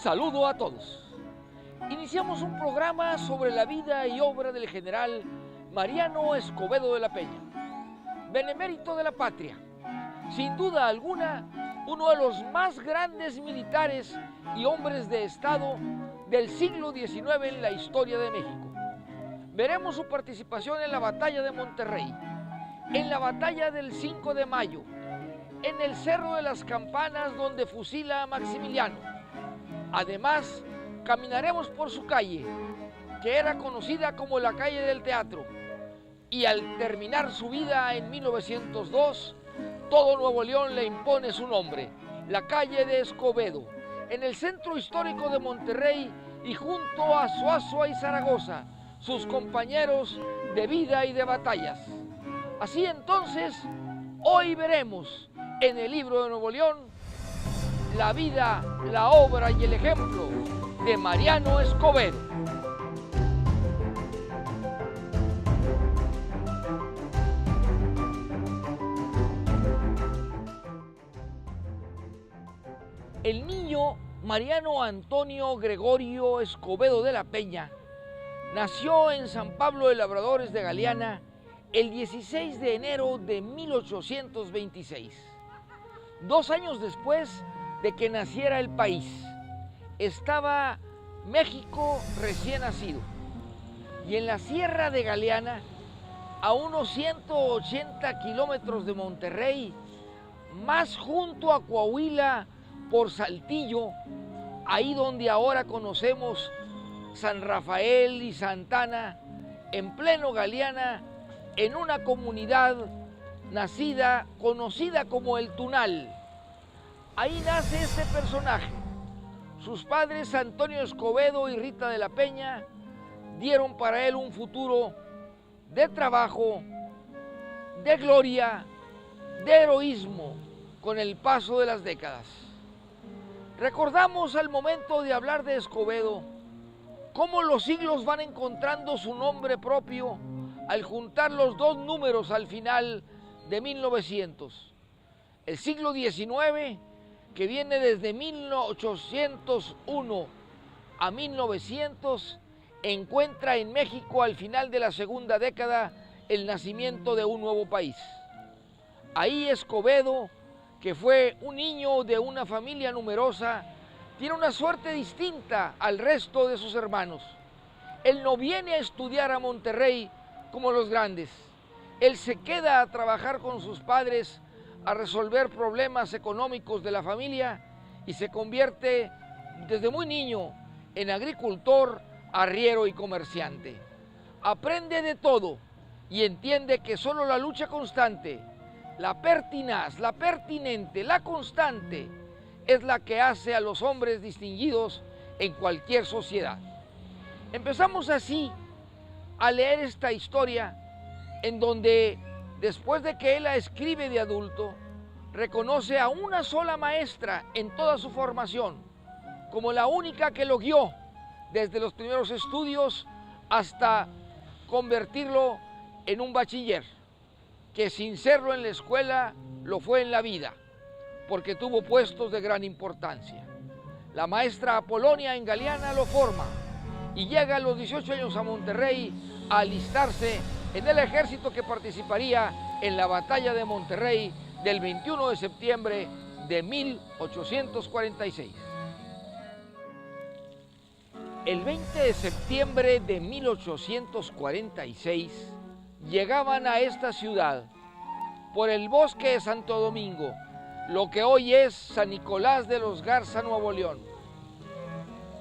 Saludo a todos. Iniciamos un programa sobre la vida y obra del general Mariano Escobedo de la Peña, benemérito de la patria, sin duda alguna uno de los más grandes militares y hombres de Estado del siglo XIX en la historia de México. Veremos su participación en la batalla de Monterrey, en la batalla del 5 de mayo, en el Cerro de las Campanas donde fusila a Maximiliano. Además, caminaremos por su calle, que era conocida como la calle del teatro, y al terminar su vida en 1902, todo Nuevo León le impone su nombre, la calle de Escobedo, en el centro histórico de Monterrey y junto a Zuazua y Zaragoza, sus compañeros de vida y de batallas. Así entonces, hoy veremos en el libro de Nuevo León la vida, la obra y el ejemplo de Mariano Escobedo. El niño Mariano Antonio Gregorio Escobedo de la Peña nació en San Pablo de Labradores de Galeana el 16 de enero de 1826, 2 años después de que naciera el país. Estaba México recién nacido, y en la Sierra de Galeana, a unos 180 kilómetros de Monterrey, más junto a Coahuila por Saltillo, ahí donde ahora conocemos San Rafael y Santana, en pleno Galeana, en una comunidad nacida, conocida como El Tunal. Ahí nace este personaje. Sus padres, Antonio Escobedo y Rita de la Peña, dieron para él un futuro de trabajo, de gloria, de heroísmo, con el paso de las décadas. Recordamos al momento de hablar de Escobedo, cómo los siglos van encontrando su nombre propio al juntar los dos números al final de 1900. El siglo XIX, que viene desde 1801 a 1900, encuentra en México al final de la segunda década el nacimiento de un nuevo país. Ahí Escobedo, que fue un niño de una familia numerosa, tiene una suerte distinta al resto de sus hermanos. Él no viene a estudiar a Monterrey como los grandes. Él se queda a trabajar con sus padres, a resolver problemas económicos de la familia, y se convierte desde muy niño en agricultor, arriero y comerciante. Aprende de todo y entiende que solo la lucha constante, la pertinaz, la pertinente, la constante, es la que hace a los hombres distinguidos en cualquier sociedad. Empezamos así a leer esta historia en donde, después de que él la escribe de adulto, reconoce a una sola maestra en toda su formación, como la única que lo guió desde los primeros estudios hasta convertirlo en un bachiller, que sin serlo en la escuela, lo fue en la vida, porque tuvo puestos de gran importancia. La maestra Apolonia en Galeana lo forma y llega a los 18 años a Monterrey a alistarse en el ejército que participaría en la batalla de Monterrey del 21 de septiembre de 1846. El 20 de septiembre de 1846 llegaban a esta ciudad por el bosque de Santo Domingo, lo que hoy es San Nicolás de los Garza, Nuevo León.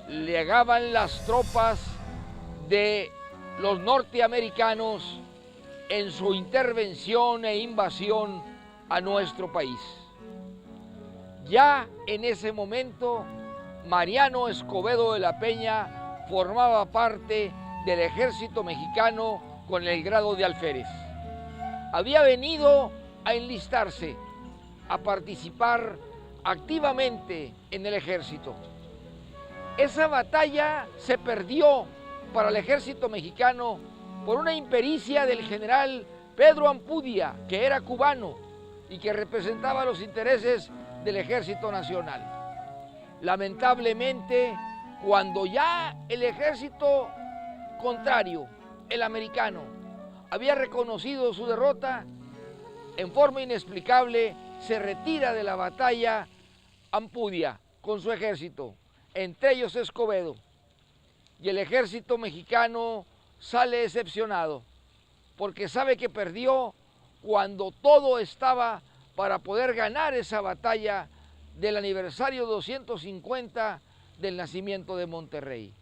Llegaban las tropas de los norteamericanos en su intervención e invasión a nuestro país. Ya en ese momento, Mariano Escobedo de la Peña formaba parte del ejército mexicano con el grado de alférez. Había venido a enlistarse, a participar activamente en el ejército. Esa batalla se perdió para el ejército mexicano por una impericia del general Pedro Ampudia, que era cubano y que representaba los intereses del Ejército Nacional. Lamentablemente, cuando ya el ejército contrario, el americano, había reconocido su derrota, en forma inexplicable se retira de la batalla Ampudia con su ejército, entre ellos Escobedo, y el ejército mexicano sale decepcionado porque sabe que perdió cuando todo estaba para poder ganar esa batalla del aniversario 250 del nacimiento de Monterrey.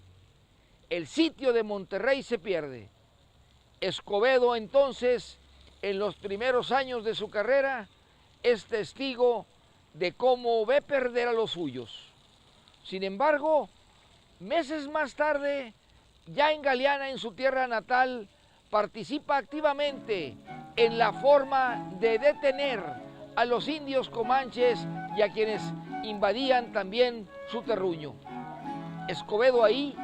El sitio de Monterrey se pierde. Escobedo entonces, en los primeros años de su carrera, es testigo de cómo ve perder a los suyos. Sin embargo, meses más tarde, ya en Galeana, en su tierra natal, participa activamente en la forma de detener a los indios comanches y a quienes invadían también su terruño. Escobedo ahí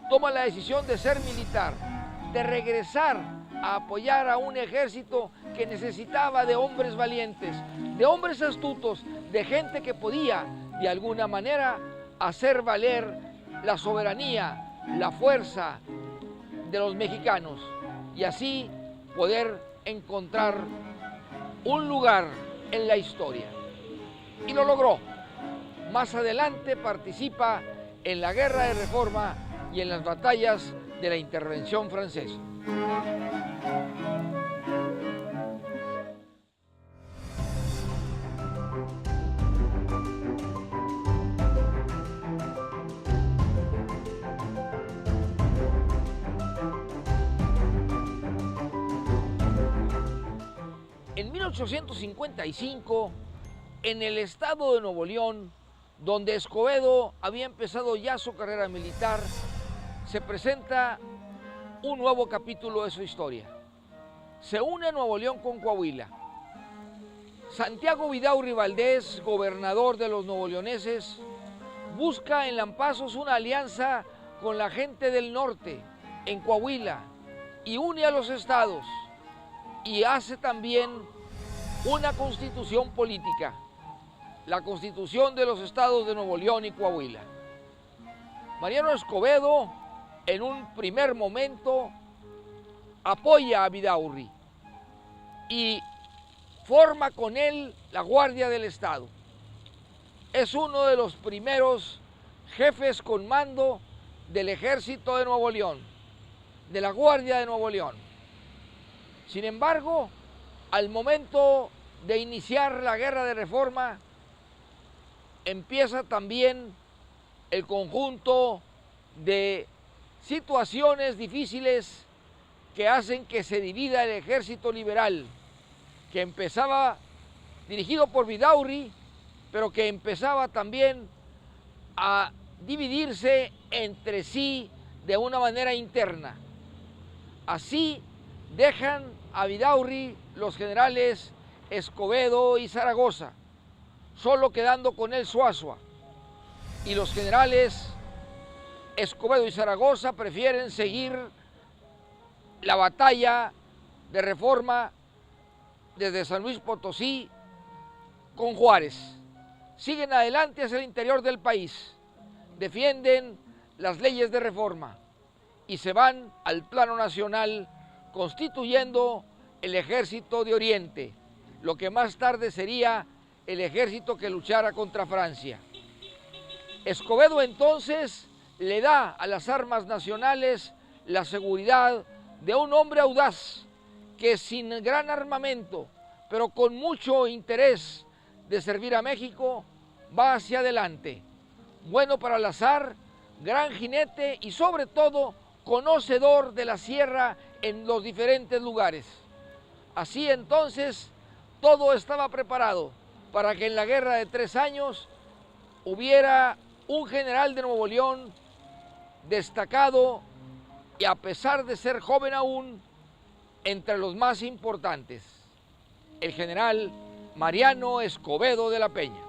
toma la decisión de ser militar, de regresar a apoyar a un ejército que necesitaba de hombres valientes, de hombres astutos, de gente que podía, de alguna manera, hacer valer la soberanía, la fuerza de los mexicanos y así poder encontrar un lugar en la historia. Y lo logró. Más adelante participa en la Guerra de Reforma y en las batallas de la intervención francesa. En 1855, en el estado de Nuevo León, donde Escobedo había empezado ya su carrera militar, se presenta un nuevo capítulo de su historia. Se une Nuevo León con Coahuila. Santiago Vidaurri Valdés, gobernador de los nuevoleoneses, busca en Lampazos una alianza con la gente del norte, en Coahuila, y une a los estados, y hace también una constitución política, la constitución de los estados de Nuevo León y Coahuila. Mariano Escobedo, en un primer momento, apoya a Vidaurri y forma con él la Guardia del Estado. Es uno de los primeros jefes con mando del Ejército de Nuevo León, de la Guardia de Nuevo León. Sin embargo, al momento de iniciar la Guerra de Reforma, empieza también el conjunto de situaciones difíciles que hacen que se divida el ejército liberal, que empezaba dirigido por Vidaurri, pero que empezaba también a dividirse entre sí de una manera interna. Así dejan a Vidaurri los generales Escobedo y Zaragoza, solo quedando con él Zuazua. Y los generales Escobedo y Zaragoza prefieren seguir la batalla de Reforma desde San Luis Potosí con Juárez. Siguen adelante hacia el interior del país, defienden las leyes de Reforma y se van al plano nacional constituyendo el Ejército de Oriente, lo que más tarde sería el ejército que luchara contra Francia. Escobedo entonces le da a las armas nacionales la seguridad de un hombre audaz que sin gran armamento, pero con mucho interés de servir a México, va hacia adelante. Bueno para el azar, gran jinete y sobre todo conocedor de la sierra en los diferentes lugares. Así entonces todo estaba preparado para que en la Guerra de 3 años hubiera un general de Nuevo León destacado y a pesar de ser joven aún, entre los más importantes, el general Mariano Escobedo de la Peña.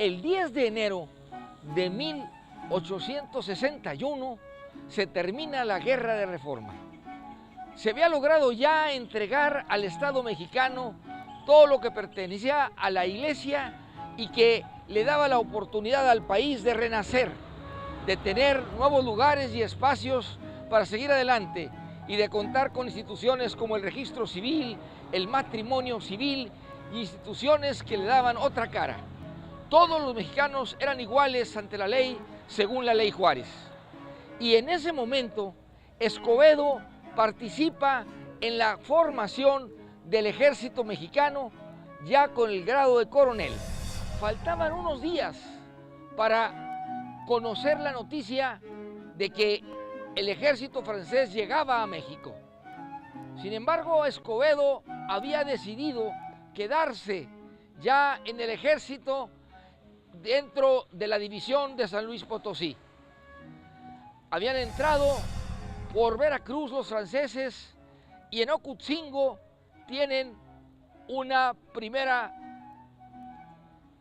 El 10 de enero de 1861 se termina la Guerra de Reforma. Se había logrado ya entregar al Estado mexicano todo lo que pertenecía a la Iglesia y que le daba la oportunidad al país de renacer, de tener nuevos lugares y espacios para seguir adelante y de contar con instituciones como el registro civil, el matrimonio civil y instituciones que le daban otra cara. Todos los mexicanos eran iguales ante la ley según la ley Juárez. Y en ese momento Escobedo participa en la formación del ejército mexicano ya con el grado de coronel. Faltaban unos días para conocer la noticia de que el ejército francés llegaba a México. Sin embargo, Escobedo había decidido quedarse ya en el ejército dentro de la división de San Luis Potosí. Habían entrado por Veracruz los franceses y en Ocosingo tienen una primera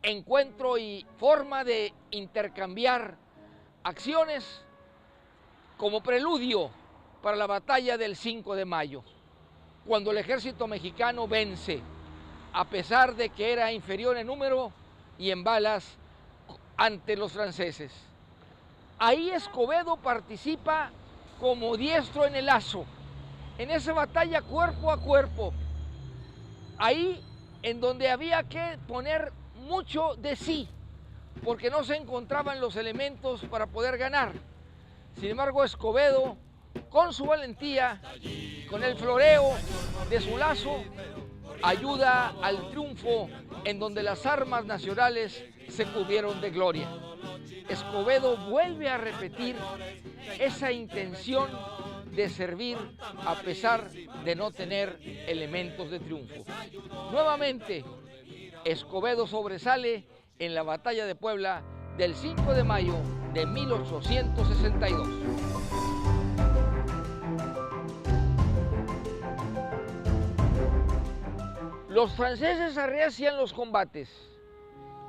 encuentro y forma de intercambiar acciones como preludio para la batalla del 5 de mayo, cuando el ejército mexicano vence, a pesar de que era inferior en número y en balas ante los franceses. Ahí Escobedo participa como diestro en el lazo, en esa batalla cuerpo a cuerpo, ahí en donde había que poner mucho de sí, porque no se encontraban los elementos para poder ganar. Sin embargo, Escobedo, con su valentía, con el floreo de su lazo, ayuda al triunfo en donde las armas nacionales se cubrieron de gloria. Escobedo vuelve a repetir esa intención de servir a pesar de no tener elementos de triunfo. Nuevamente, Escobedo sobresale en la batalla de Puebla del 5 de mayo de 1862. Los franceses arrecian los combates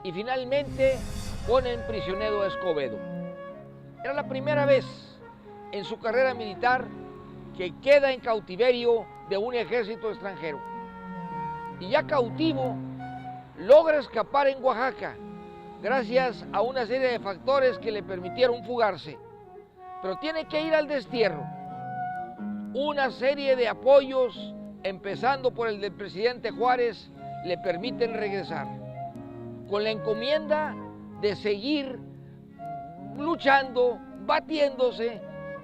y finalmente ponen prisionero a Escobedo. Era la primera vez en su carrera militar que queda en cautiverio de un ejército extranjero. Y ya cautivo, logra escapar en Oaxaca, gracias a una serie de factores que le permitieron fugarse. Pero tiene que ir al destierro. Una serie de apoyos, empezando por el del presidente Juárez, le permiten regresar, con la encomienda de seguir luchando, batiéndose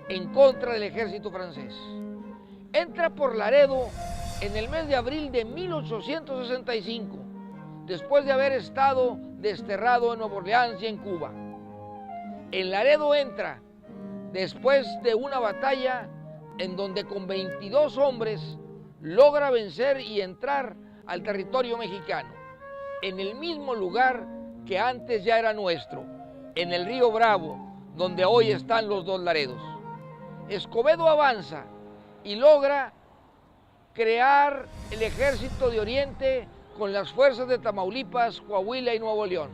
en contra del ejército francés. Entra por Laredo en el mes de abril de 1865, después de haber estado desterrado en Nueva Orleans y en Cuba. En Laredo entra después de una batalla en donde con 22 hombres logra vencer y entrar al territorio mexicano, en el mismo lugar que antes ya era nuestro, en el río Bravo, donde hoy están los dos Laredos. Escobedo avanza y logra crear el Ejército de Oriente con las fuerzas de Tamaulipas, Coahuila y Nuevo León.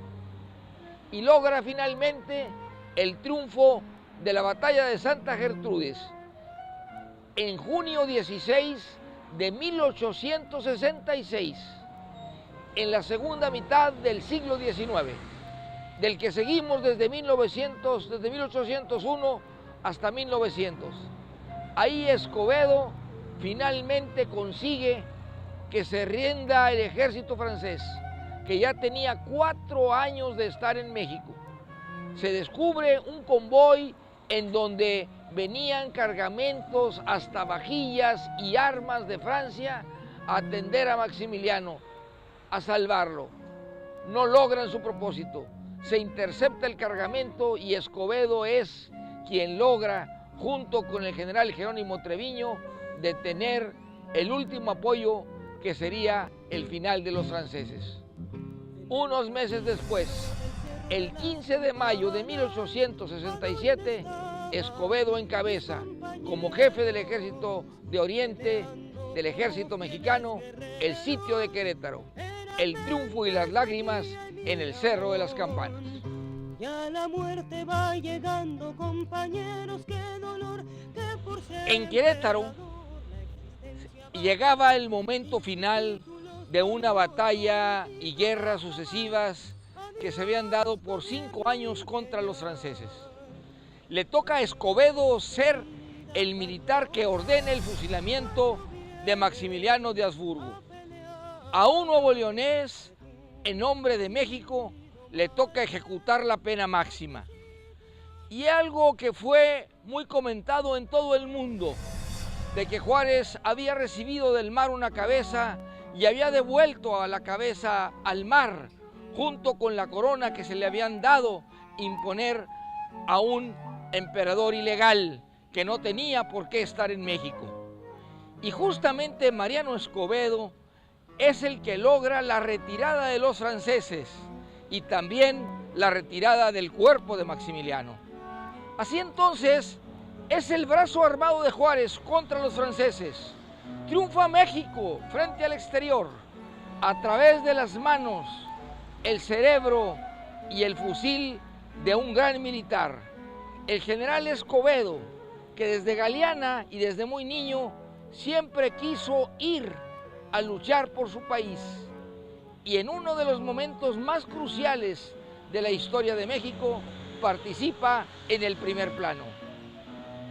Y logra finalmente el triunfo de la batalla de Santa Gertrudis en junio 16 de 1866, en la segunda mitad del siglo XIX, del que seguimos desde 1801 hasta 1900. Ahí Escobedo finalmente consigue que se rinda el ejército francés, que ya tenía 4 años de estar en México. Se descubre un convoy en donde venían cargamentos hasta vajillas y armas de Francia a atender a Maximiliano, a salvarlo. No logran su propósito, se intercepta el cargamento y Escobedo es quien logra, junto con el general Jerónimo Treviño, detener el último apoyo que sería el final de los franceses. Unos meses después, el 15 de mayo de 1867, Escobedo encabeza, como jefe del Ejército de Oriente, del Ejército Mexicano, el sitio de Querétaro. el triunfo y las lágrimas en el Cerro de las Campanas. Ya la muerte va llegando, compañeros, qué dolor que por ser En Querétaro llegaba el momento final de una batalla y guerras sucesivas que se habían dado por 5 años contra los franceses. Le toca a Escobedo ser el militar que ordena el fusilamiento de Maximiliano de Habsburgo. A un nuevoleonés, en nombre de México, le toca ejecutar la pena máxima. Y algo que fue muy comentado en todo el mundo, de que Juárez había recibido del mar una cabeza y había devuelto a la cabeza al mar, junto con la corona que se le habían dado, imponer a un emperador ilegal que no tenía por qué estar en México. Y justamente Mariano Escobedo es el que logra la retirada de los franceses y también la retirada del cuerpo de Maximiliano. Así entonces, es el brazo armado de Juárez contra los franceses. Triunfa México frente al exterior, a través de las manos, el cerebro y el fusil de un gran militar, el general Escobedo, que desde Galeana y desde muy niño siempre quiso ir a luchar por su país. Y en uno de los momentos más cruciales de la historia de México, participa en el primer plano.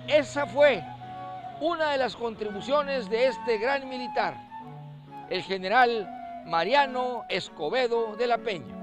Esa fue una de las contribuciones de este gran militar, el general Mariano Escobedo de la Peña.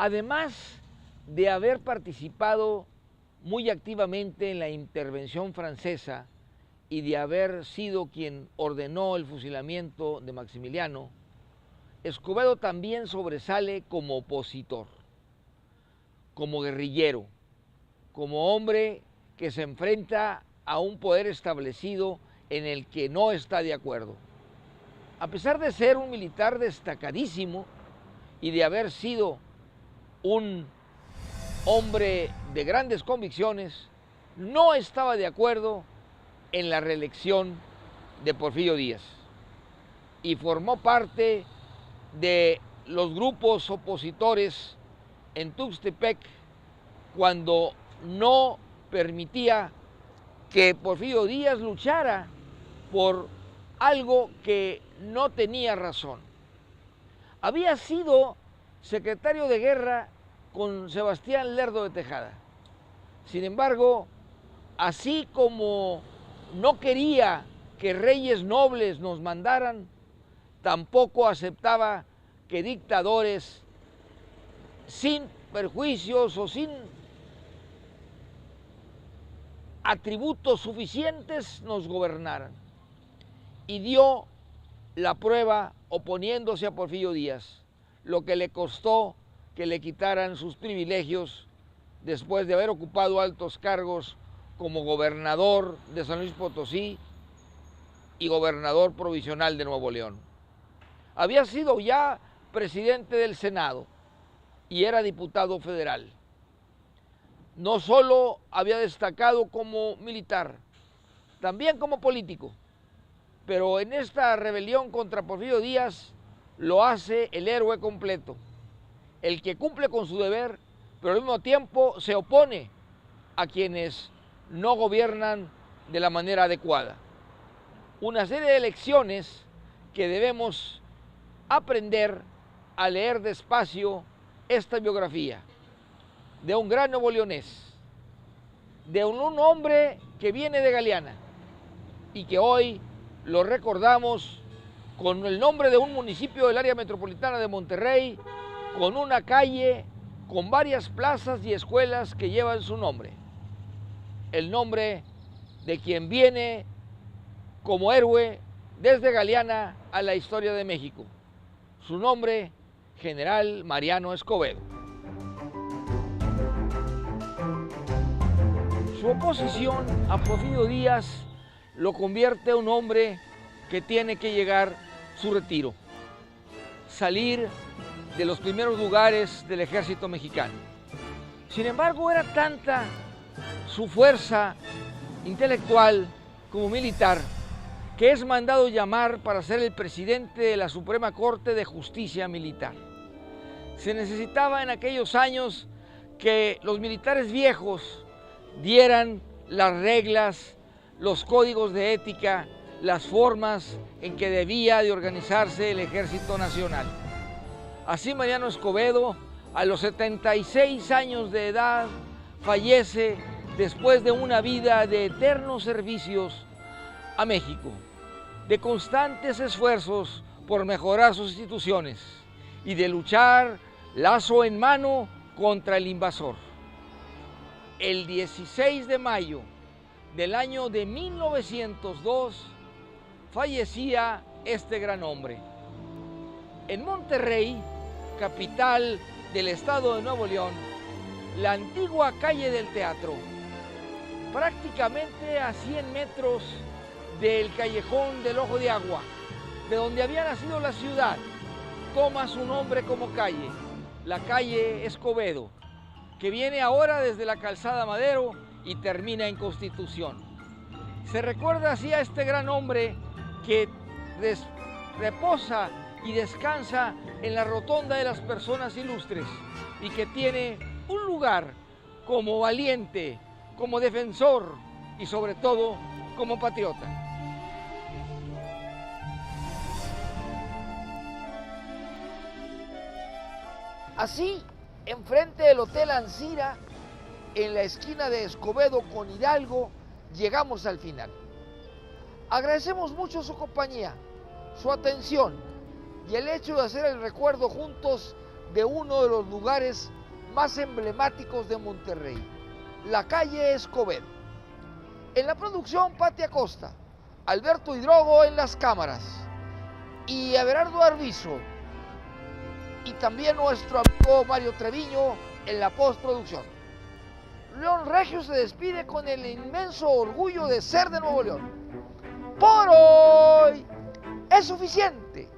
Además de haber participado muy activamente en la intervención francesa y de haber sido quien ordenó el fusilamiento de Maximiliano, Escobedo también sobresale como opositor, como guerrillero, como hombre que se enfrenta a un poder establecido en el que no está de acuerdo. A pesar de ser un militar destacadísimo y de haber sido un hombre de grandes convicciones, no estaba de acuerdo en la reelección de Porfirio Díaz y formó parte de los grupos opositores en Tuxtepec cuando no permitía que Porfirio Díaz luchara por algo que no tenía razón. Había sido secretario de guerra con Sebastián Lerdo de Tejada. Sin embargo, así como no quería que reyes nobles nos mandaran, tampoco aceptaba que dictadores sin perjuicios o sin atributos suficientes nos gobernaran. Y dio la prueba oponiéndose a Porfirio Díaz, lo que le costó que le quitaran sus privilegios después de haber ocupado altos cargos como gobernador de San Luis Potosí y gobernador provisional de Nuevo León. Había sido ya presidente del Senado y era diputado federal. No solo había destacado como militar, también como político, pero en esta rebelión contra Porfirio Díaz lo hace el héroe completo, el que cumple con su deber, pero al mismo tiempo se opone a quienes no gobiernan de la manera adecuada. Una serie de lecciones que debemos aprender a leer despacio esta biografía de un gran nuevoleonés, de un hombre que viene de Galeana y que hoy lo recordamos con el nombre de un municipio del área metropolitana de Monterrey, con una calle, con varias plazas y escuelas que llevan su nombre. El nombre de quien viene como héroe desde Galeana a la historia de México. Su nombre, General Mariano Escobedo. Su oposición a Porfirio Díaz lo convierte en un hombre que tiene que llegar su retiro, salir de los primeros lugares del ejército mexicano. Sin embargo, era tanta su fuerza intelectual como militar que es mandado llamar para ser el presidente de la Suprema Corte de Justicia Militar. Se necesitaba en aquellos años que los militares viejos dieran las reglas, los códigos de ética, las formas en que debía de organizarse el Ejército Nacional. Así Mariano Escobedo, a los 76 años de edad, fallece después de una vida de eternos servicios a México, de constantes esfuerzos por mejorar sus instituciones y de luchar lazo en mano contra el invasor. El 16 de mayo del año de 1902 fallecía este gran hombre. En Monterrey, capital del estado de Nuevo León, la antigua calle del Teatro, prácticamente a 100 metros del callejón del Ojo de Agua, de donde había nacido la ciudad, toma su nombre como calle, la calle Escobedo, que viene ahora desde la calzada Madero y termina en Constitución. Se recuerda así a este gran hombre que reposa y descansa en la rotonda de las personas ilustres y que tiene un lugar como valiente, como defensor y sobre todo como patriota. Así, enfrente del Hotel Ancira, en la esquina de Escobedo con Hidalgo, llegamos al final. Agradecemos mucho su compañía, su atención y el hecho de hacer el recuerdo juntos de uno de los lugares más emblemáticos de Monterrey, la calle Escobedo. En la producción, Pati Acosta, Alberto Hidrogo en las cámaras y Everardo Arvizo, y también nuestro amigo Mario Treviño en la postproducción. León Regio se despide con el inmenso orgullo de ser de Nuevo León. Por hoy es suficiente.